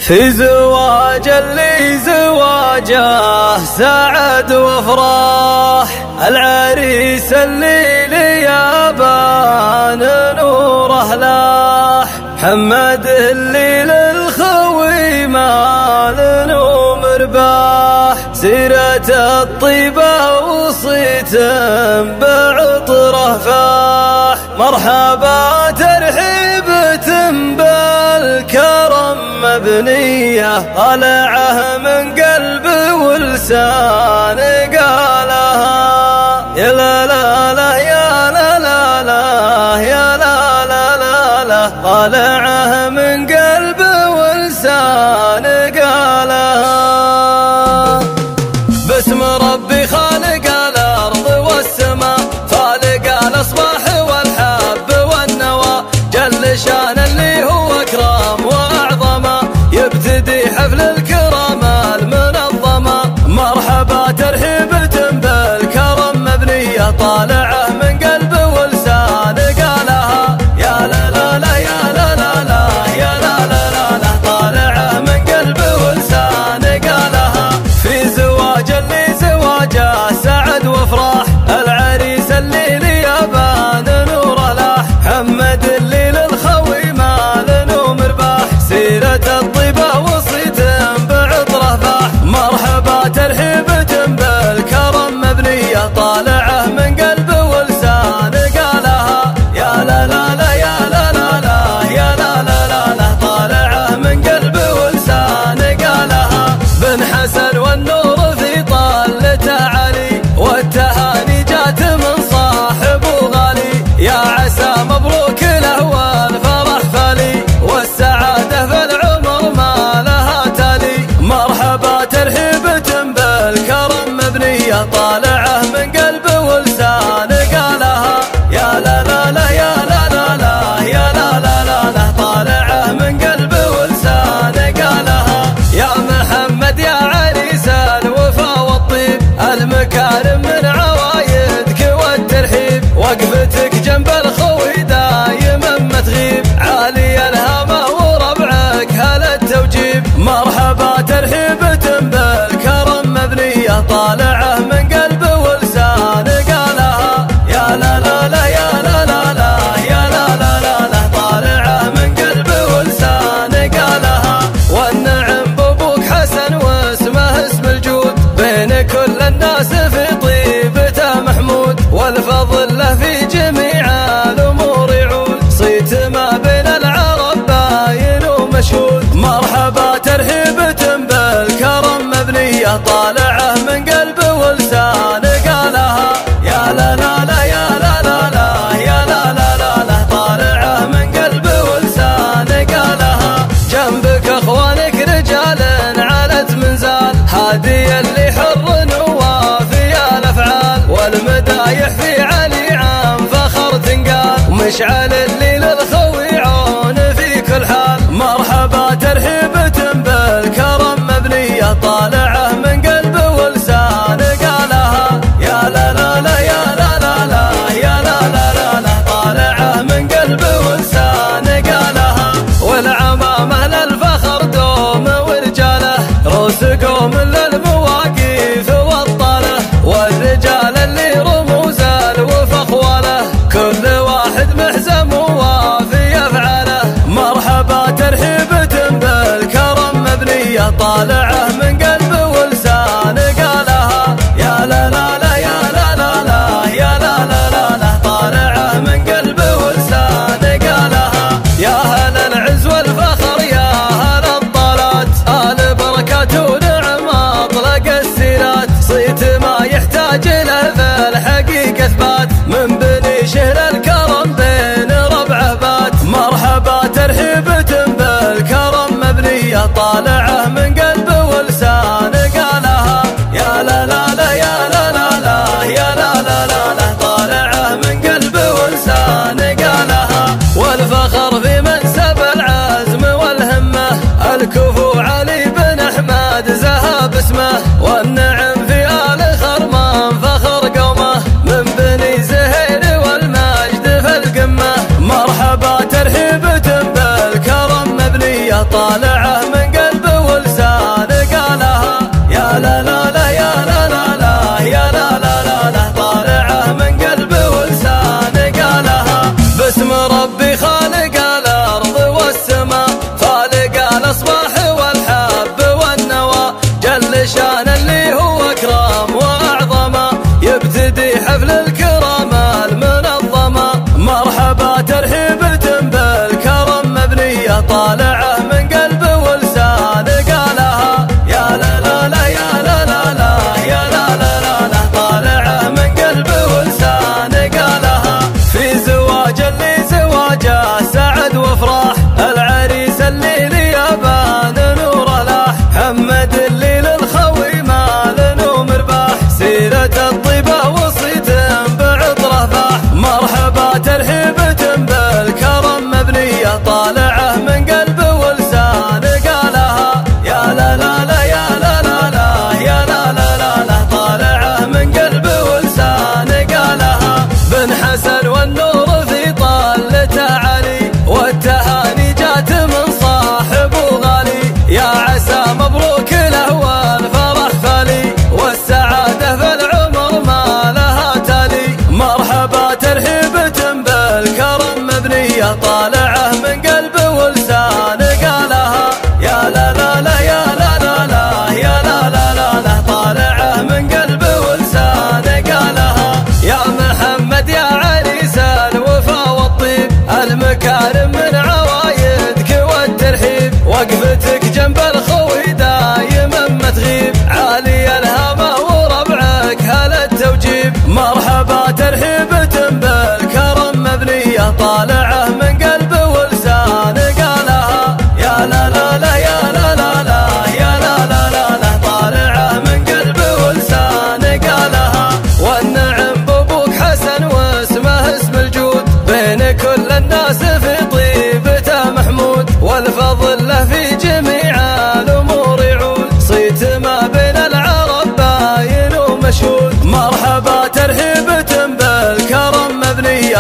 في زواج اللي زواجه سعد وافراح، العريس اللي ليابان نوره لاح، محمد اللي للخوي مال ومرباح، سيرة الطيبة وصيت بعطره فاح، مرحبا ترحيبة بالكرم مبنية، طالعه من قلب ولسان قالها، يا لا لا لا يا لا لا لا يا لا لا لا لا، طالعه من قلب ولسان قالها. باسم ربي خالق الأرض والسماء، خالق الأصباح والحب والنوى، جل شان اللي هو أكرم وأعظم، يبتدي حفل الكرام المنظمة، مرحبا ترحيبة بالكرم مبنية، طالعه من قلب ولسان قالها، يا لا لا لا يا لا لا لا يا لا لا لا لا، طالعه من قلب ولسان قالها. في زواج اللي زواجه سعد وافراح، العريس اللي ليابان نوره لاح، محمد اللي للخوي مال ومرباح، سيرة الطيبة وصيت بعطره فاح، مرحبا ترحيبة بالكرم مبنية، طالعه من قلب ولسان قالها، يا لا لا لا يا لا لا لا يا لا لا لا لا، طالعه من قلب ولسان قالها. بن حسن والنور في طلته علي، والتهاني جات من صاحب غالي، يا عسى مبروك له والفرح فالي، والسعادة في العمر ما لها تالي، مرحبا ترحيبة بالكرم مبنية، طالعه من قلب ولسان قالها، يا لا لا لا يا لا لا لا يا لا لا لا لا، طالعه من قلب ولسان قالها. يا محمد يا عريس الوفا والطيب، المكارم من عوايدك والترحيب، وقفتك جنب الخوي دايما ما تغيب، عالي الهامة وربعك هلا التوجيب، مرحبا ترحيبة بالكرم مبنية، طالعه من قلب ولسان قالها، يا لا لا لا يا لا لا لا يا لا لا لا لا، طالعه من قلب ولسان قالها. والنعم بابوك حسن واسمه اسم الجود، بين كل الناس في طيبته محمود، والفضل له في جميع الأمور يعود، صيت ما بين العرب باين ومشهود، مرحبا ترحيبة بالكرم مبنية، طالعه من قلب ولسان قالها، يا لا لا لا يا لا لا لا يا لا لا لا لا، طالعه من قلب ولسان قالها. جنبك اخوانك رجال علت منزال، هادي اللي حر ووافي الافعال، والمدايح في علي عام فخر تنقال، مشعل اللي للخوي عون في كل حال، مرحبا ترحيبة بالكرم مبنية، طالعه من قلب ولسان قالها، يا لا لا لا يا لا لا لا يا لا لا لا لا، طالعه من قلب ولسان قالها. والعمامة للفخر دوم ورجاله، روس قوم للمواقف والطاله، والرجال اللي رموز الوفا اخواله، كل واحد محزم ووافي افعاله، مرحبا ترحيبة بالكرم مبنية، طالعه من قلب ولسان قالها، يا لا لا لا يا لا لا لا يا لا لا لا لا، طالعه من قلب ولسان قالها. يا هل العز والفخر يا هل الطلات، آل بركات ونعم اطلق السيرات، صيت ما يحتاج له في الحقيقة اثبات، من بني شهر الكرم بين ربعه بات، مرحبا ترحيبة بالكرم مبنية، طالعه من قلب ولسان قالها، يا لا لا لا يا لا لا لا يا لا لا لا لا، طالعه من قلب ولسان قالها. والفخر في منسب العزم والهمة، الكفو علي بن احمد زهاب اسمه، والنعم في آل خرمان فخر قومه، من بني زهير والمجد في القمة، مرحبا ترحيبة بالكرم مبنية، طالعه من قلب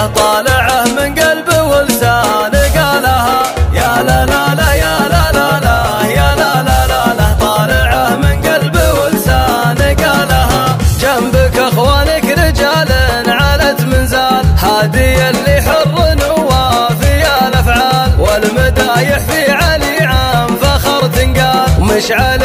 له طالعه من قلب ولسان قالها يا لا لا لا يا لا لا لا يا لا لا لا لا طالعه من قلب ولسان قالها جنبك اخوانك رجال علت منزال هادي اللي حر ووافي الافعال والمدايح في علي عام فخر تنقال ومشعل